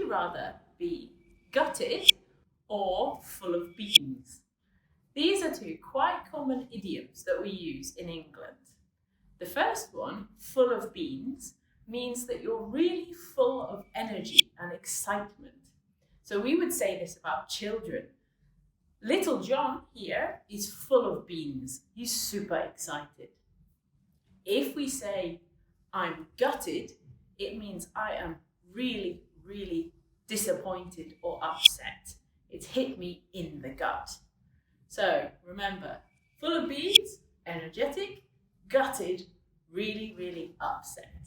you rather be gutted or full of beans? These are two quite common idioms that we use in England. The first one, full of beans, means that you're really full of energy and excitement. So we would say this about children. Little John here is full of beans. He's super excited. If we say, I'm gutted, it means I am really, really disappointed or upset. It's hit me in the gut. So remember, full of beans, energetic, gutted, really, really upset.